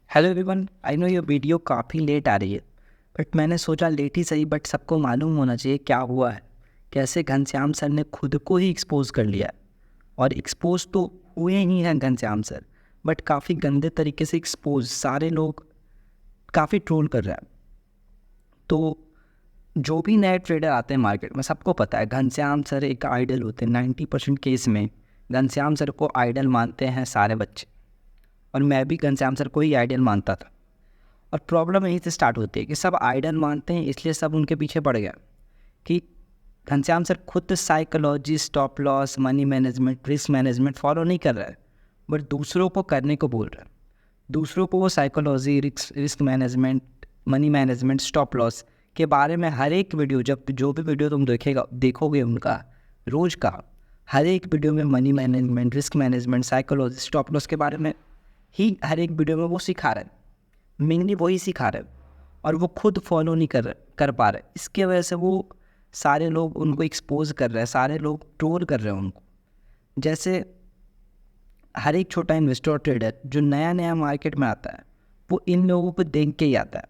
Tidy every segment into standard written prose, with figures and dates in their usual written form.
Hello everyone, I know ये video काफ़ी late आ रही है, बट मैंने सोचा लेट ही सही, बट सबको मालूम होना चाहिए क्या हुआ है। कैसे घनश्याम सर ने खुद को ही एक्सपोज कर लिया है। और एक्सपोज तो हुए ही हैं घनश्याम सर, बट काफ़ी गंदे तरीके से एक्सपोज। सारे लोग काफ़ी ट्रोल कर रहे हैं। तो जो भी नए ट्रेडर आते हैं मार्केट में, सबको पता है घनश्याम सर एक आइडल होते हैं। 90% केस में घनश्याम सर को आइडल मानते हैं सारे बच्चे, और मैं भी घनश्याम सर को ही आइडल मानता था। और प्रॉब्लम यहीं से स्टार्ट होती है कि सब आइडल मानते हैं, इसलिए सब उनके पीछे पड़ गया कि घनश्याम सर खुद psychology, stop loss, money management, risk management follow नहीं कर रहा है, बट दूसरों को करने को बोल रहा है। दूसरों को वो psychology, risk management, money management, stop loss के बारे में हर एक वीडियो, जब जो भी वीडियो तुम देखोगे उनका रोज़ का, हर एक वीडियो में money management, risk management, psychology, stop loss के बारे में ही हर एक वीडियो में वो सिखा रहा है। मेनली वही सिखा रहे हैं, और वो खुद फॉलो नहीं कर पा रहे। इसके वजह से वो सारे लोग उनको एक्सपोज कर रहे हैं, सारे लोग ट्रोल कर रहे हैं उनको। जैसे हर एक छोटा इन्वेस्टर और ट्रेडर जो नया नया मार्केट में आता है, वो इन लोगों को देख के ही आता है।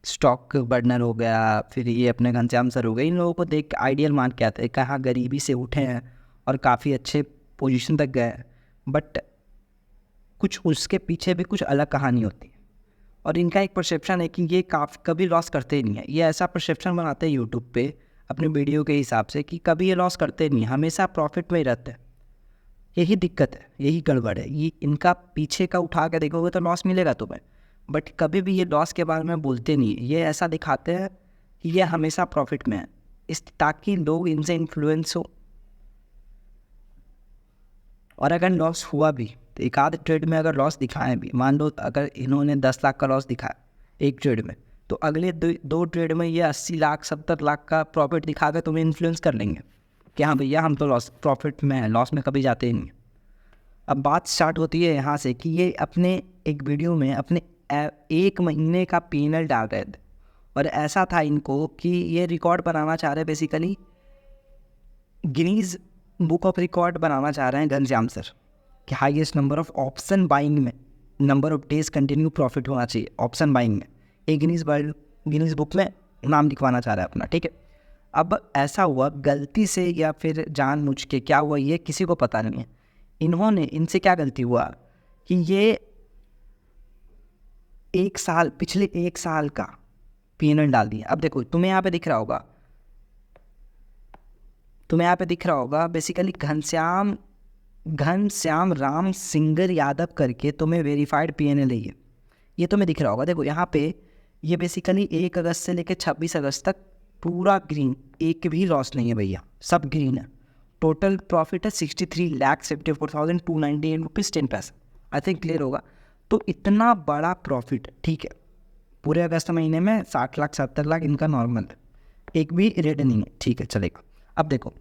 स्टॉक बर्नर हो गया, फिर ये अपने घनश्याम सर हो गए, इन लोगों को देख के आइडियल मान के आते हैं। कहाँ गरीबी से उठे हैं और काफ़ी अच्छे पोजीशन तक गए हैं, बट कुछ उसके पीछे भी कुछ अलग कहानी होती है। और इनका एक परसेप्शन है कि ये कभी लॉस करते ही नहीं है। ये ऐसा परसेप्शन बनाते हैं यूट्यूब पे अपने वीडियो के हिसाब से कि कभी ये लॉस करते नहीं, हमेशा प्रॉफिट में ही रहते हैं। यही दिक्कत है, यही गड़बड़ है। ये इनका पीछे का उठा के देखोगे तो लॉस मिलेगा तुम्हें, बट कभी भी ये लॉस के बारे में बोलते नहीं है। ये ऐसा दिखाते हैं कि ये हमेशा प्रॉफिट में है, ताकि लोग इनसे इन्फ्लुएंस हो। और अगर लॉस हुआ भी तो एक आध ट्रेड में अगर लॉस दिखाएं भी, मान लो अगर इन्होंने 10 लाख का लॉस दिखाया एक ट्रेड में, तो अगले दो ट्रेड में ये 80 लाख 70 लाख का प्रॉफिट दिखा कर तुम्हें इन्फ्लुएंस कर लेंगे कि हाँ भैया हम तो प्रॉफिट में हैं, लॉस में कभी जाते ही नहीं। अब बात स्टार्ट होती है यहाँ से कि ये अपने एक वीडियो में अपने एक महीने का P&L डाल रहे थे, और ऐसा था इनको कि ये रिकॉर्ड बनाना चाह रहे, basically Guinness book of record बनाना चाह रहे हैं घनश्याम सर, कि highest number of option buying में, number of days continue profit होना चाहिए ऑप्शन बाइंग में। एक गिनीज बुक में नाम लिखवाना चाह रहा है अपना, ठीक है। अब ऐसा हुआ गलती से या फिर जानबूझ के, क्या हुआ ये किसी को पता नहीं है। इनसे क्या गलती हुआ कि ये पिछले एक साल का P&L डाल दिया। अब देखो तुम्हें यहाँ पे दिख रहा होगा बेसिकली घनश्याम राम सिंगर यादव करके तुम्हें वेरीफाइड P&L है ये तुम्हें दिख रहा होगा। देखो यहाँ पे ये बेसिकली 1 अगस्त से लेकर 26 अगस्त तक पूरा ग्रीन, एक भी लॉस नहीं है भैया, सब ग्रीन है। टोटल प्रॉफिट है 63,74,298 रुपीज़ 10 पैसा। आई थिंक क्लियर होगा। तो इतना बड़ा प्रॉफिट, ठीक है, पूरे अगस्त महीने में 60 लाख 70 लाख इनका नॉर्मल है, एक भी रेड नहीं है, ठीक है चलेगा। अब देखो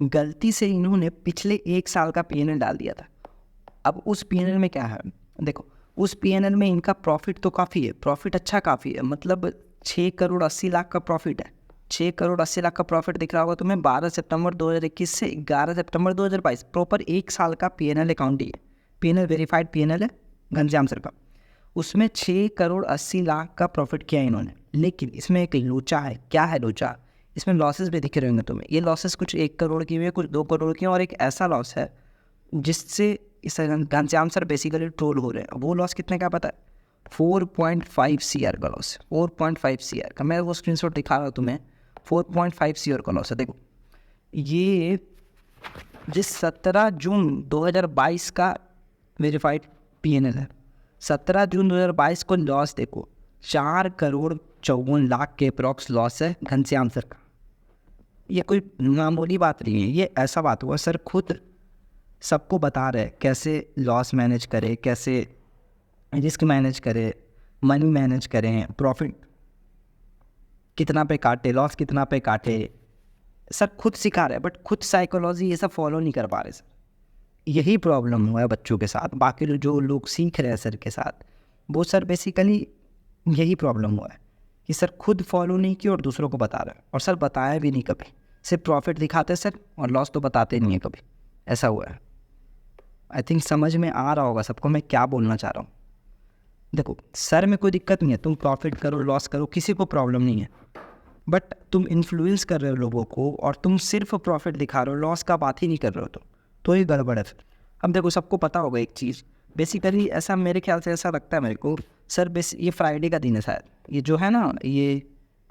गलती से इन्होंने पिछले एक साल का P&L डाल दिया था। अब उस P&L में क्या है, देखो उस P&L में इनका प्रॉफिट तो काफ़ी है, प्रॉफिट अच्छा काफ़ी है, मतलब 6 करोड़ 80 लाख का प्रॉफिट है। 6 करोड़ 80 लाख का प्रॉफिट दिख रहा होगा तुम्हें 12 सितंबर 2021 से 11 सितंबर 2022, प्रॉपर एक साल का P&L अकाउंट ही है। P&L वेरीफाइड P&L है घनश्याम सर का, उसमें 6 करोड़ 80 लाख का प्रॉफिट किया इन्होंने। लेकिन इसमें एक लोचा है। क्या है लोचा? इसमें लॉसेस भी दिख रहे होंगे तुम्हें। ये लॉसेस कुछ 1 करोड़ की है, कुछ 2 करोड़ की है, और एक ऐसा लॉस है जिससे इस घनश्याम सर बेसिकली ट्रोल हो रहे हैं। वो लॉस कितने का पता है? 4.5 CR का लॉस, 4.5 CR का। मैं वो स्क्रीनशॉट दिखा रहा हूँ तुम्हें। 4.5 CR का लॉस है। देखो ये जिस 17 जून 2022 का वेरीफाइड P&L है, 17 जून 2022 को लॉस देखो 4 करोड़ 54 लाख के अप्रॉक्स लॉस है घनश्याम सर का। ये कोई मामूली बात नहीं है, ये ऐसा बात हुआ सर खुद सबको बता रहे कैसे लॉस मैनेज करे, कैसे रिस्क मैनेज करे, मनी मैनेज करें, प्रॉफिट कितना पे काटे, लॉस कितना पे काटे, सर खुद सिखा रहे हैं, बट खुद साइकोलॉजी ये सब फॉलो नहीं कर पा रहे सर। यही प्रॉब्लम हुआ है बच्चों के साथ। बाकी जो लोग सीख रहे हैं सर के साथ, वो सर बेसिकली यही प्रॉब्लम हुआ है कि सर खुद फॉलो नहीं किया और दूसरों को बता रहे हैं, और सर बताया भी नहीं कभी। सिर्फ प्रॉफिट दिखाते सर, और लॉस तो बताते नहीं है कभी। ऐसा हुआ है। आई थिंक समझ में आ रहा होगा सबको मैं क्या बोलना चाह रहा हूँ। देखो सर में कोई दिक्कत नहीं है, तुम प्रॉफिट करो लॉस करो, किसी को प्रॉब्लम नहीं है, बट तुम इन्फ्लुएंस कर रहे हो लोगों को और तुम सिर्फ प्रॉफिट दिखा रहे हो, लॉस का बात ही नहीं कर रहे हो, तो ये गड़बड़ है फिर। अब देखो सबको पता होगा एक चीज़, बेसिकली ऐसा मेरे ख्याल से ऐसा लगता है मेरे को सर, ये फ्राइडे का दिन है शायद, ये जो है ना ये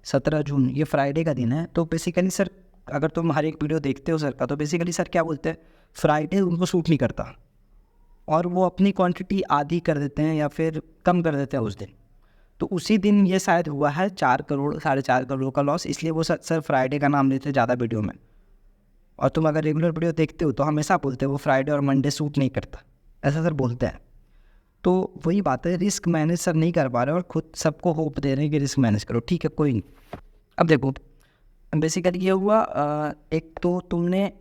17 जून, ये फ्राइडे का दिन है। तो बेसिकली सर अगर तुम हर एक वीडियो देखते हो सर का, तो बेसिकली सर क्या बोलते हैं, फ्राइडे उनको सूट नहीं करता और वो अपनी क्वांटिटी आधी कर देते हैं या फिर कम कर देते हैं उस दिन। तो उसी दिन ये शायद हुआ है 4 करोड़ 4.5 करोड़ का लॉस, इसलिए वो सर फ्राइडे का नाम लेते हैं ज़्यादा वीडियो में। और तुम अगर रेगुलर वीडियो देखते हो तो हमेशा बोलते हैं वो फ्राइडे और मंडे सूट नहीं करता, ऐसा सर बोलते हैं। तो वही बात है, रिस्क मैनेज सर नहीं कर पा रहे और खुद सबको होप दे रहे हैं कि रिस्क मैनेज करो, ठीक है कोई नहीं। अब देखो बेसिकली ये हुआ, एक तो तुमने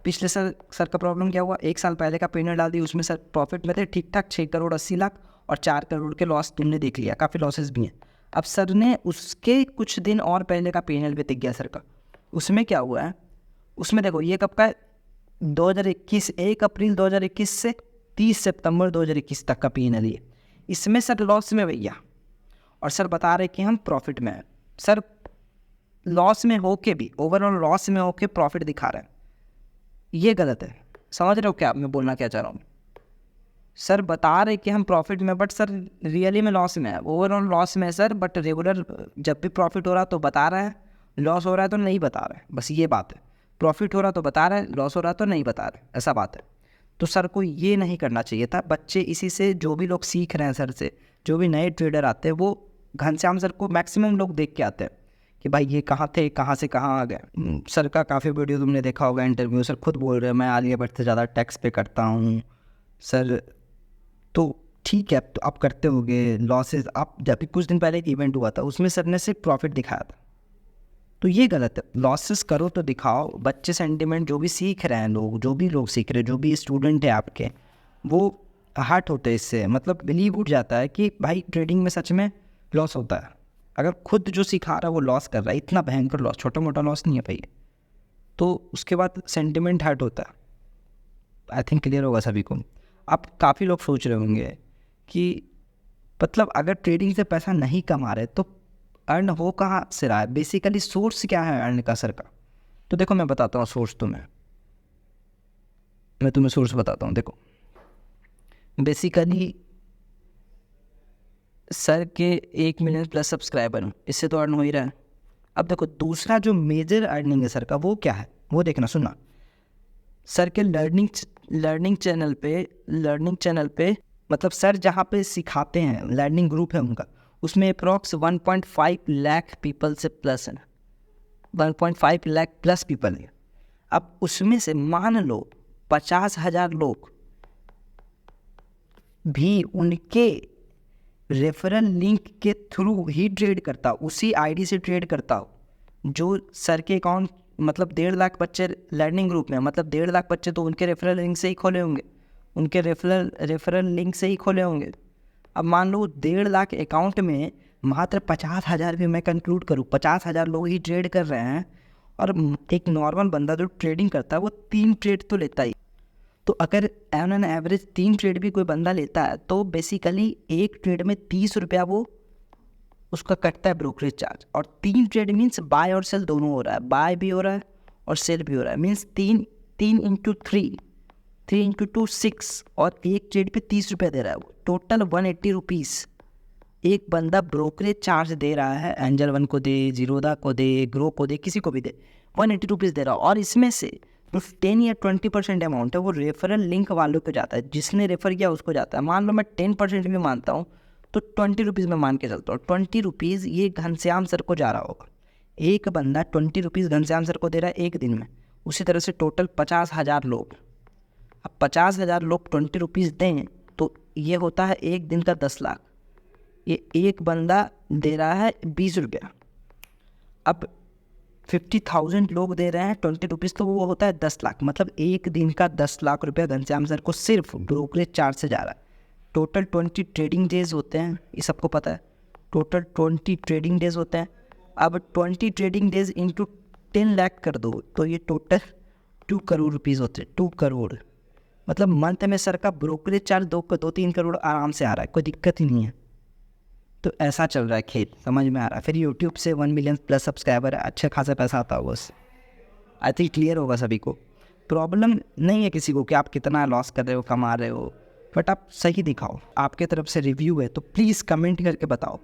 पिछले सर का प्रॉब्लम क्या हुआ, 1 साल पहले का पेनल डाल दी, उसमें सर प्रॉफिट में थे ठीक ठाक 6 करोड़ 80 लाख और 4 करोड़ के लॉस तुमने देख लिया, काफ़ी लॉसेस भी हैं। अब सर ने उसके कुछ दिन और पहले का पेनल भी दिख गया सर का, उसमें क्या हुआ है, उसमें देखो ये कब का है, 2021 1 अप्रैल 2021 से 30 सितंबर 2021 तक का पेनल है। इसमें सर लॉस में भैया, और सर बता रहे कि हम प्रॉफिट में हैं। सर लॉस में होके भी, ओवरऑल लॉस में होके प्रॉफिट दिखा रहे हैं, ये गलत है। समझ रहे हो क्या मैं बोलना क्या चाह रहा हूँ? सर बता रहे कि हम प्रॉफिट में, बट सर रियली में लॉस में है, ओवरऑल लॉस में है सर, बट रेगुलर जब भी प्रॉफिट हो रहा तो बता रहा है, लॉस हो रहा है तो नहीं बता रहा है, बस ये बात है। प्रॉफिट हो रहा तो बता रहा है, लॉस हो रहा तो नहीं बता रहे, ऐसा बात है। तो सर को ये नहीं करना चाहिए था। बच्चे इसी से, जो भी लोग सीख रहे हैं सर से, जो भी नए ट्रेडर आते हैं, वो घनश्याम सर को मैक्सिमम लोग देख के आते हैं कि भाई ये कहाँ थे, कहाँ से कहाँ आ गए। सर का काफ़ी वीडियो तुमने देखा होगा, इंटरव्यू, सर खुद बोल रहे हैं मैं आलिया भट्ट से ज़्यादा टैक्स पे करता हूँ सर। तो ठीक है, तो आप करते होगे लॉसेस। आप जब भी कुछ दिन पहले एक इवेंट हुआ था उसमें सर ने सिर्फ प्रॉफिट दिखाया था, तो ये गलत है। लॉसेस करो तो दिखाओ। बच्चे सेंटिमेंट जो भी सीख रहे हैं लोग, जो भी लोग सीख रहे हैं, जो भी स्टूडेंट है आपके, वो हर्ट होते हैं इससे, मतलब बिलीव उठ जाता है कि भाई ट्रेडिंग में सच में लॉस होता है। अगर खुद जो सिखा रहा है वो लॉस कर रहा है, इतना भयंकर लॉस, छोटा मोटा लॉस नहीं है भाई, तो उसके बाद सेंटिमेंट हर्ट होता है। आई थिंक क्लियर होगा सभी को। अब काफ़ी लोग सोच रहे होंगे कि मतलब अगर ट्रेडिंग से पैसा नहीं कमा रहे तो अर्न हो कहाँ से रहा है, बेसिकली सोर्स क्या है अर्न का सर का। तो देखो मैं बताता हूँ सोर्स, मैं तुम्हें सोर्स बताता हूँ। देखो बेसिकली सर के 1 मिलियन प्लस सब्सक्राइबर हैं, इससे तो अर्न हो ही रहा है। अब देखो दूसरा जो मेजर अर्निंग है सर का, वो क्या है, वो देखना सुनना। सर के लर्निंग चैनल पे मतलब सर जहाँ पे सिखाते हैं, लर्निंग ग्रुप है उनका, उसमें अप्रॉक्स 1.5 लाख पीपल से प्लस है, 1.5 लाख प्लस पीपल है। अब उसमें से मान लो 50,000 लोग भी उनके रेफरल लिंक के थ्रू ही ट्रेड करता, उसी आईडी से ट्रेड करता हो जो सर के अकाउंट, मतलब 1.5 लाख बच्चे लर्निंग ग्रुप में, मतलब 1.5 लाख बच्चे तो उनके रेफरल लिंक से ही खोले होंगे, उनके रेफरल लिंक से ही खोले होंगे। अब मान लो 1.5 लाख अकाउंट में मात्र 50,000 भी मैं कंक्लूड करूँ, 50,000 लोग ही ट्रेड कर रहे हैं, और एक नॉर्मल बंदा जो ट्रेडिंग करता है वो 3 ट्रेड तो लेता ही। तो अगर ऑन एवरेज 3 ट्रेड भी कोई बंदा लेता है तो बेसिकली एक ट्रेड में 30 रुपया वो उसका कटता है ब्रोकरेज चार्ज। और 3 ट्रेड मीन्स बाय और सेल दोनों हो रहा है, बाय भी हो रहा है और सेल भी हो रहा है, मीन्स 3 इंटू 3 इंटू 2 6, और एक ट्रेड पे 30 रुपये दे रहा है वो, टोटल 180 रुपीज़ एक बंदा ब्रोकरेज चार्ज दे रहा है। एंजल वन को दे, जीरोदा को दे, ग्रो को दे, किसी को भी दे, 180 रुपीज़ दे रहा है। और इसमें से 10 या 20% अमाउंट है वो रेफरल लिंक वालों को जाता है, जिसने रेफर किया उसको जाता है। मान लो मैं 10% भी मानता हूँ तो 20 रुपीज़ में मान के चलता हूँ, 20 रुपीज़ ये घनश्याम सर को जा रहा होगा। एक बंदा 20 रुपीज़ घनश्याम सर को दे रहा है एक दिन में। उसी तरह से टोटल 50,000 लोग, अब 50,000 लोग 20 रुपीज़ दें तो ये होता है एक दिन का 10 लाख। ये एक बंदा दे रहा है 20 रुपया, अब 50,000 लोग दे रहे हैं 20 रुपीज़, तो वो होता है 10 लाख। मतलब एक दिन का 10 लाख रुपया घनश्याम सर को सिर्फ ब्रोकरेज चार्ज से जा रहा है। टोटल 20 ट्रेडिंग डेज होते हैं, ये सबको पता है, टोटल 20 ट्रेडिंग डेज होते हैं। अब 20 ट्रेडिंग डेज इंटू 10 लाख कर दो तो ये टोटल 2 करोड़ रुपीज़ होते हैं, 2 करोड़। मतलब मंथ में सर का ब्रोकरेज चार्ज 2-3 करोड़ आराम से आ रहा है, कोई दिक्कत ही नहीं है। तो ऐसा चल रहा है खेल, समझ में आ रहा है। फिर यूट्यूब से 1 मिलियन प्लस सब्सक्राइबर है, अच्छा खासा पैसा आता होगा उससे। आई थिंक क्लियर होगा सभी को। प्रॉब्लम नहीं है किसी को कि आप कितना लॉस कर रहे हो, कमा रहे हो, बट आप सही दिखाओ। आपके तरफ से रिव्यू है तो प्लीज़ कमेंट करके बताओ।